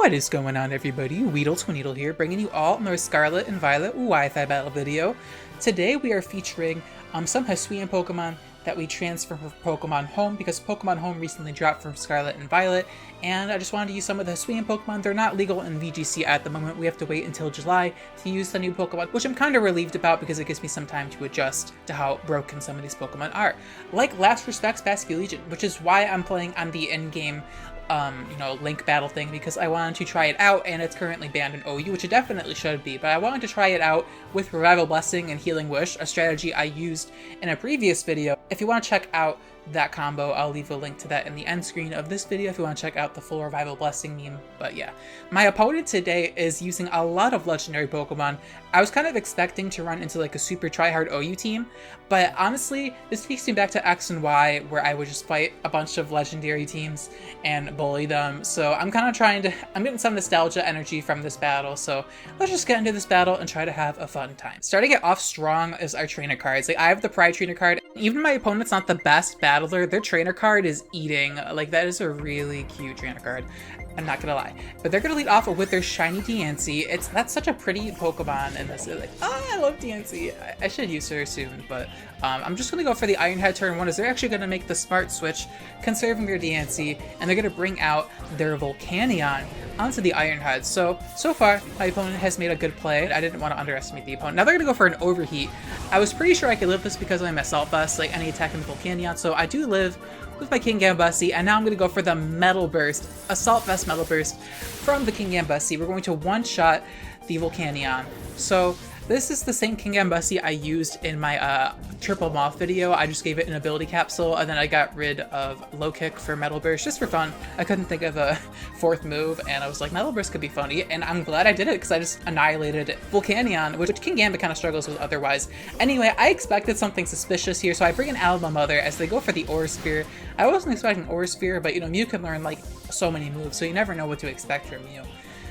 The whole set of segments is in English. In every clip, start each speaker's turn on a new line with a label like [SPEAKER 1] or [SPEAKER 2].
[SPEAKER 1] What is going on, everybody? WeedleTwineedle here, bringing you all another Scarlet and Violet Wi-Fi battle video. Today we are featuring some Hisuian Pokemon that we transfer from Pokemon Home because Pokemon Home recently dropped from Scarlet and Violet, and I just wanted to use some of the Hisuian Pokemon. They're not legal in VGC at the moment. We have to wait until July to use the new Pokemon, which I'm kind of relieved about because it gives me some time to adjust to how broken some of these Pokemon are. Like Last Respect's Basculegion, which is why I'm playing on the in-game link battle thing, because I wanted to try it out, and it's currently banned in OU, which it definitely should be, but I wanted to try it out with Revival Blessing and Healing Wish, a strategy I used in a previous video. If you want to check out that combo, I'll leave a link to that in the end screen of this video if you want to check out the full Revival Blessing meme. But yeah, my opponent today is using a lot of legendary Pokemon. I was kind of expecting to run into like a super tryhard OU team, but honestly, this takes me back to X and Y, where I would just fight a bunch of legendary teams and bully them. So I'm kind of I'm getting some nostalgia energy from this battle, so let's just get into this battle and try to have a fun time. Starting it off strong is our trainer cards. Like, I have the Pride trainer card. Even my opponent's not the best battler, their trainer card is eating. Like, that is a really cute trainer card, I'm not gonna lie. But they're gonna lead off with their shiny Diancie. That's such a pretty Pokemon in this. Like, oh, I love Diancie. I should use her soon, but I'm just gonna go for the Iron Head turn one, as they're actually gonna make the smart switch, conserving their Diancie, and they're gonna bring out their Volcanion onto the Iron Head. So far, my opponent has made a good play. I didn't want to underestimate the opponent. Now they're gonna go for an Overheat. I was pretty sure I could live this because I'm Assault Vest, like any attack in the Volcanion, so I do live with my King Gambussi, and now I'm going to go for the Metal Burst, Assault Vest Metal Burst from the King Gambussi. We're going to one-shot the Volcanion. So this is the same King Gambussi I used in my Triple Moth video. I just gave it an ability capsule, and then I got rid of Low Kick for Metal Burst, just for fun. I couldn't think of a fourth move, and I was like, Metal Burst could be funny, and I'm glad I did it, because I just annihilated Volcanion, which King Gambit kind of struggles with otherwise. Anyway, I expected something suspicious here, so I bring in Alomomother as they go for the Aura Sphere. I wasn't expecting Aura Sphere, but Mew can learn like so many moves, so you never know what to expect from Mew.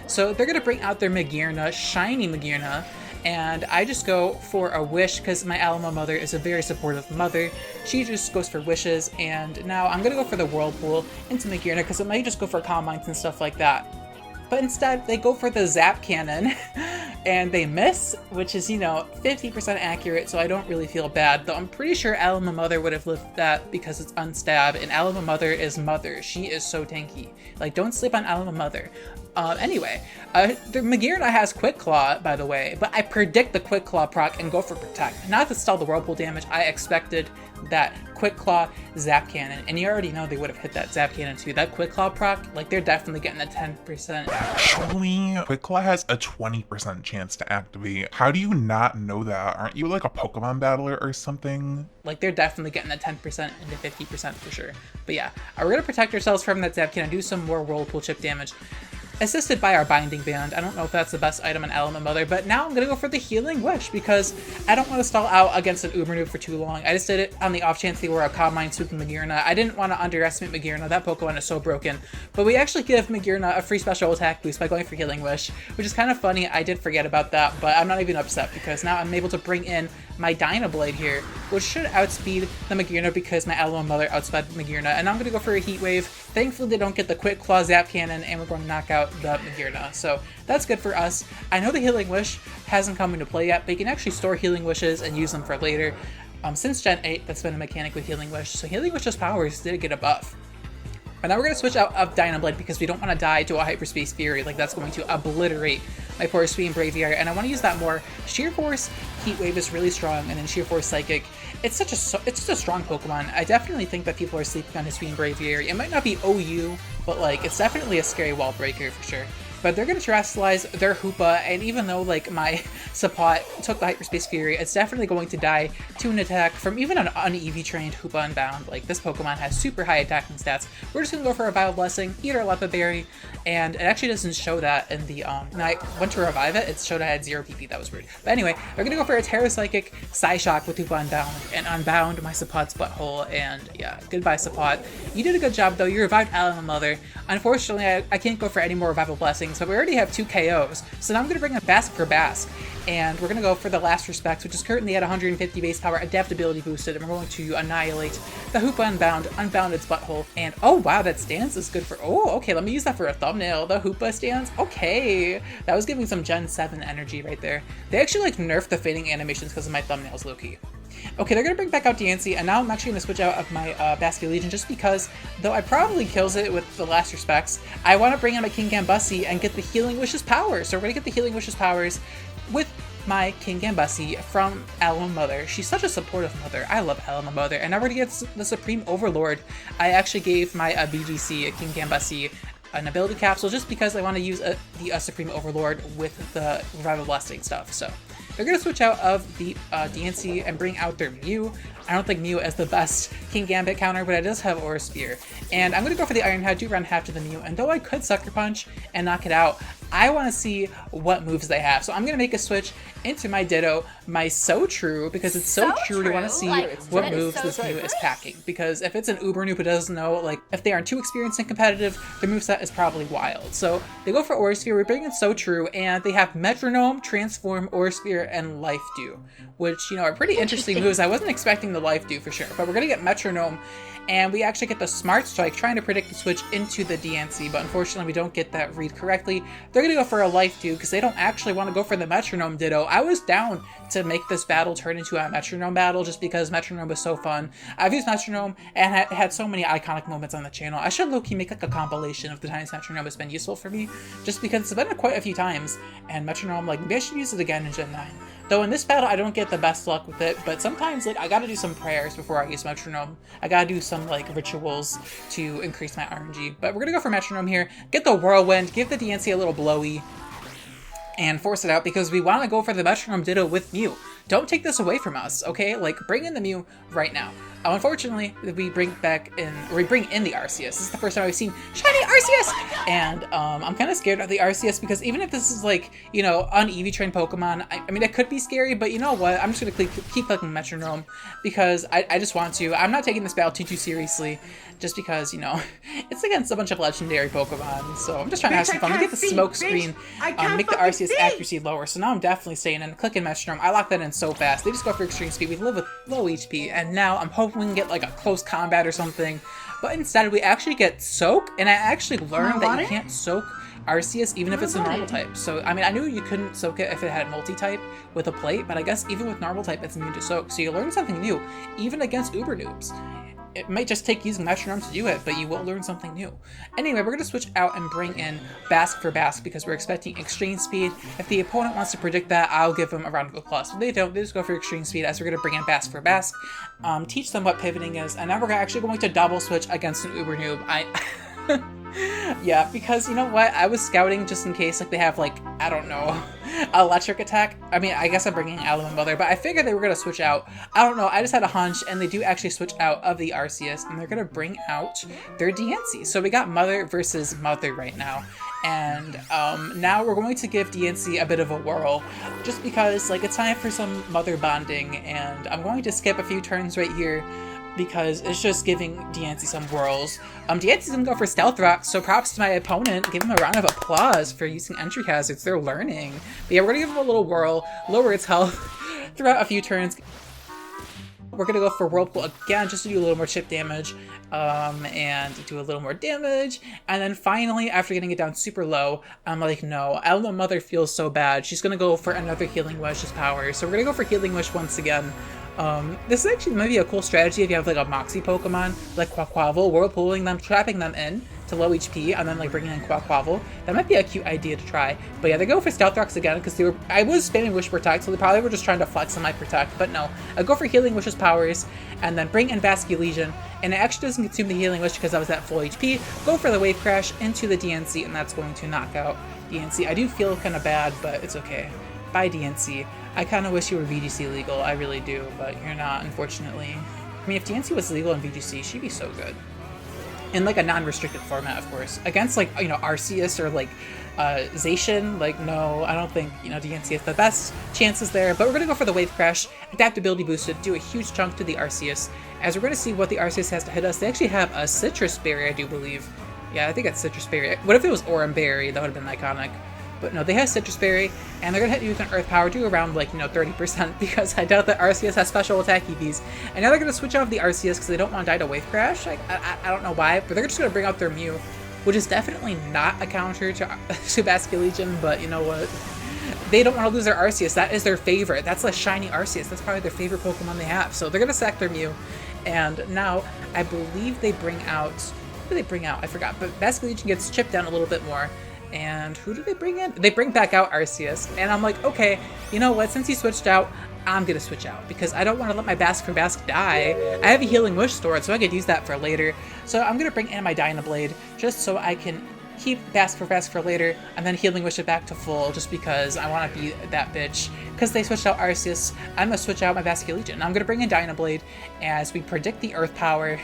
[SPEAKER 1] So they're going to bring out their Magearna, shiny Magearna, and I just go for a Wish because my Alomomother is a very supportive mother. She just goes for wishes, and now I'm going to go for the Whirlpool into Magearna because it might just go for Calm Minds and stuff like that. But instead, they go for the Zap Cannon, and they miss, which is, 50% accurate, so I don't really feel bad. Though I'm pretty sure Alomomother would have lived that because it's unstab, and Alomomother is mother. She is so tanky. Like, don't sleep on Alomomother. Anyway, the Magearna has Quick Claw, by the way, but I predict the Quick Claw proc and go for Protect. Not to stall the Whirlpool damage, I expected that Quick Claw Zap Cannon, and you already know they would have hit that Zap Cannon too. That Quick Claw proc, like, they're definitely getting a 10%.
[SPEAKER 2] Actually, Quick Claw has a 20% chance to activate. How do you not know that? Aren't you like a Pokemon battler or something?
[SPEAKER 1] Like, they're definitely getting a 10% into 50% for sure. But yeah, we're gonna protect ourselves from that Zap Cannon, do some more Whirlpool chip damage. Assisted by our Binding Band. I don't know if that's the best item in Alomomother, but now I'm gonna go for the Healing Wish because I don't want to stall out against an Uber Noob for too long. I just did it on the off chance they were a Calm Mind swooping Magearna. I didn't want to underestimate Magearna. That Pokemon is so broken. But we actually give Magearna a free special attack boost by going for Healing Wish, which is kind of funny. I did forget about that, but I'm not even upset because now I'm able to bring in my Dynablade here, which should outspeed the Magearna because my Alomomother outsped Magearna. And I'm gonna go for a Heat Wave. Thankfully, they don't get the Quick Claw Zap Cannon, and we're going to knock out the Magearna. So that's good for us. I know the Healing Wish hasn't come into play yet, but you can actually store Healing Wishes and use them for later. Since Gen 8, that's been a mechanic with Healing Wish, so Healing Wish's powers did get a buff. But now we're going to switch out of Dynablade because we don't want to die to a Hyperspace Fury. Like, that's going to obliterate my poor Hisuian Braviary, and I want to use that more. Sheer Force Heat Wave is really strong, and then Sheer Force Psychic. It's just a strong Pokemon. I definitely think that people are sleeping on Hisuian Braviary. It might not be OU, but like, it's definitely a scary wall breaker for sure. But they're going to Terastallize their Hoopa, and even though like my Support took the Hyperspace Fury, it's definitely going to die to an attack from even an un-EV trained Hoopa Unbound. Like, this Pokemon has super high attacking stats. We're just going to go for a Vile Blessing, eat our Lepa Berry, and it actually doesn't show that in the, when I went to revive it, it showed I had 0 PP, that was weird. But anyway, we're going to go for a Terra Psychic Psyshock with Hoopa Unbound, and unbound my Support's butthole, and yeah, goodbye Support. You did a good job though, you revived Alomomother. Unfortunately, I can't go for any more Revival Blessing actions, but we already have 2 KOs. So now I'm going to bring in Bask for Bask, and we're going to go for the Last Respects, which is currently at 150 base power, adaptability boosted, and we're going to annihilate the Hoopa unbound its butthole, and oh wow, that stance is good for, oh okay, let me use that for a thumbnail, the Hoopa stance, okay, that was giving some Gen 7 energy right there. They actually like nerfed the fading animations because of my thumbnails, low-key. Okay, they're going to bring back out Diancie, and now I'm actually going to switch out of my Basculegion just because, though I probably kills it with the Last Respects, I want to bring in my King Gambussi and get the Healing Wishes powers. So we're going to get the Healing Wishes powers with my King Gambussi from Alomomother. She's such a supportive mother. I love Alomomother. And now we're going to get the Supreme Overlord. I actually gave my BGC, King Gambussi, an ability capsule just because I want to use the Supreme Overlord with the Revival Blessing stuff. So they're going to switch out of the Diancie and bring out their Mew. I don't think Mew is the best King Gambit counter, but it does have Aura Spear. And I'm going to go for the Iron Head, do run half to the Mew, and though I could Sucker Punch and knock it out, I want to see what moves they have. So I'm going to make a switch into my Ditto, my So True, because it's so true to want to see what moves this Mew is packing. Because if it's an Uber Noob who doesn't know, like, if they aren't too experienced and competitive, their moveset is probably wild. So they go for Aura Sphere, we bring in So True, and they have Metronome, Transform, Aura Sphere, and Life Dew, which, you know, are pretty interesting moves. I wasn't expecting the Life Dew for sure, but we're going to get Metronome, and we actually get the Smart Strike, trying to predict the switch into the Diancie, but unfortunately we don't get that read correctly. They're going to go for a Life Dew because they don't actually want to go for the Metronome Ditto. I was down to make this battle turn into a Metronome battle just because Metronome was so fun. I've used Metronome and had so many iconic moments on the channel. I should low-key make like a compilation of the times Metronome has been useful for me, just because it's been quite a few times, and Metronome, like, maybe I should use it again in Gen 9. Though in this battle, I don't get the best luck with it, but sometimes, like, I gotta do some prayers before I use Metronome. I gotta do some, like, rituals to increase my RNG. But we're gonna go for Metronome here, get the Whirlwind, give the Diancie a little blowy, and force it out because we want to go for the Metronome Ditto with Mew. Don't take this away from us, okay? Like, bring in the Mew right now. Unfortunately, we bring in the Arceus. This is the first time I've seen shiny Arceus! And I'm kind of scared of the Arceus because even if this is like, you know, on Eevee trained Pokemon, I mean, it could be scary, but you know what? I'm just going to keep clicking Metronome because I just want to. I'm not taking this battle too seriously just because, you know, it's against a bunch of legendary Pokemon, so I'm just trying to have some fun. We get the smoke screen, make the Arceus accuracy lower, so now I'm definitely staying in, clicking Metronome. I lock that in so fast. They just go for extreme speed. We live with low HP, and now I'm hoping we can get like a close combat or something, but instead we actually get Soak, and I actually learned that you can't Soak Arceus even if it's a normal type. So, I mean, I knew you couldn't Soak it if it had multi-type with a plate, but I guess even with normal type it's immune to Soak, so you learn something new, even against Uber Noobs. It might just take using Metronome to do it, but you will learn something new. Anyway, we're going to switch out and bring in Bask for Bask because we're expecting Extreme Speed. If the opponent wants to predict that, I'll give them a round of applause. If they don't, they just go for Extreme Speed as we're going to bring in Bask for Bask, teach them what pivoting is, and now we're actually going to double switch against an Uber Noob. Yeah, because you know what? I was scouting just in case, like, they have, like, I don't know, electric attack. I mean, I guess I'm bringing Alomomother, but I figured they were going to switch out. I don't know, I just had a hunch, and they do actually switch out of the Arceus, and they're going to bring out their Diancie. So we got Mother versus Mother right now. And now we're going to give Diancie a bit of a whirl, just because, like, it's time for some Mother bonding, and I'm going to skip a few turns right here, because it's just giving Diancie some whirls. Diancie's gonna go for Stealth Rock, so props to my opponent. Give him a round of applause for using entry hazards. They're learning. But yeah, we're gonna give him a little whirl, lower its health throughout a few turns. We're gonna go for Whirlpool again, just to do a little more chip damage, and do a little more damage. And then finally, after getting it down super low, I'm like, no, Alomomother feels so bad. She's gonna go for another Healing Wish's power. So we're gonna go for Healing Wish once again. This is actually maybe a cool strategy if you have like a Moxie Pokemon, like Quaquaval, whirlpooling them, trapping them in to low HP, and then like bringing in Quaquaval. That might be a cute idea to try. But yeah, they go for Stealth Rocks again because I was spamming Wish Protect, so they probably were just trying to flex on my Protect. But no, I go for Healing Wish's powers, and then bring in Basculegion, and it actually doesn't consume the Healing Wish because I was at full HP. Go for the Wave Crash into the Diancie, and that's going to knock out Diancie. I do feel kind of bad, but it's okay. Bye, Diancie. I kind of wish you were VGC legal, I really do, but you're not, unfortunately. I mean, if Diancie was legal in VGC, she'd be so good. In, like, a non-restricted format, of course. Against, like, you know, Arceus or, like, Zacian, like, no, I don't think, you know, Diancie has the best chances there, but we're gonna go for the Wave Crash, adaptability boosted, do a huge chunk to the Arceus, as we're gonna see what the Arceus has to hit us. They actually have a Citrus Berry, I do believe. Yeah, I think it's Citrus Berry. What if it was Oran Berry? That would have been iconic. But no, they have Citrus Berry, and they're going to hit you with an Earth Power to around, like, 30%, because I doubt that Arceus has special attack EVs. And now they're going to switch out of the Arceus because they don't want to die to Wave Crash. I don't know why, but they're just going to bring out their Mew, which is definitely not a counter to Basculegion, but you know what? They don't want to lose their Arceus. That is their favorite. That's a shiny Arceus. That's probably their favorite Pokemon they have. So they're going to sack their Mew. And now, I believe they bring out... What do they bring out? I forgot. But Basculegion gets chipped down a little bit more. And who do they bring in? They bring back out Arceus. And I'm like, okay, you know what? Since he switched out, I'm going to switch out. Because I don't want to let my Basque die. I have a Healing Wish stored, so I could use that for later. So I'm going to bring in my Dynablade, just so I can keep Basque for later, and then Healing Wish it back to full, just because I want to be that bitch. Because they switched out Arceus, I'm going to switch out my Basculegion. I'm going to bring in Dynablade as we predict the Earth Power.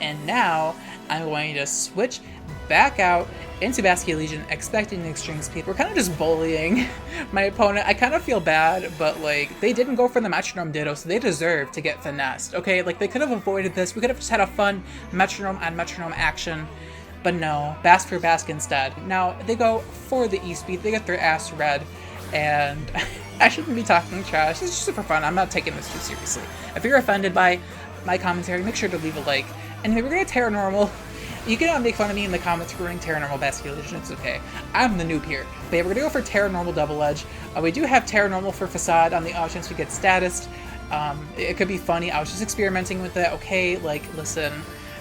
[SPEAKER 1] And now, I'm going to switch back out into Basculegion, expecting the extreme speed. We're kind of just bullying my opponent. I kind of feel bad, but like, they didn't go for the Metronome Ditto, so they deserve to get finessed, okay? Like, they could have avoided this. We could have just had a fun Metronome on Metronome action, but no, Basque for Basque instead. Now, they go for the E-Speed, they get their ass red, and I shouldn't be talking trash. This is super fun. I'm not taking this too seriously. If you're offended by my commentary, make sure to leave a like. And if we're gonna Terra Normal, you can make fun of me in the comments for running Terra Normal Basculegion, it's okay. I'm the noob here. But yeah, we're gonna go for Terra Normal Double Edge. We do have Terra Normal for Facade on the off chance we get statused. It could be funny. I was just experimenting with it, okay? Like, listen,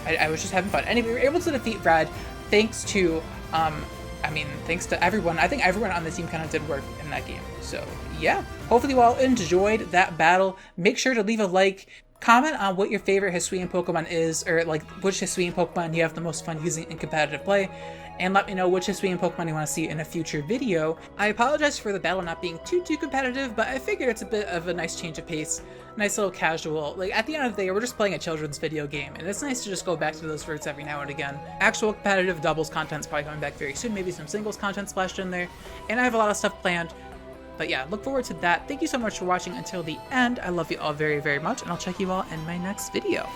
[SPEAKER 1] I was just having fun. And if we were able to defeat Red, thanks to, thanks to everyone. I think everyone on the team kind of did work in that game. So, yeah. Hopefully you all enjoyed that battle. Make sure to leave a like. Comment on what your favorite Hisuian Pokemon is, or like which Hisuian Pokemon you have the most fun using in competitive play, and let me know which Hisuian Pokemon you want to see in a future video. I apologize for the battle not being too competitive, but I figure it's a bit of a nice change of pace, nice little casual. Like, at the end of the day, we're just playing a children's video game, and it's nice to just go back to those roots every now and again. Actual competitive doubles content's probably coming back very soon, maybe some singles content splashed in there, and I have a lot of stuff planned. But yeah, look forward to that. Thank you so much for watching until the end. I love you all very, very much, and I'll check you all in my next video.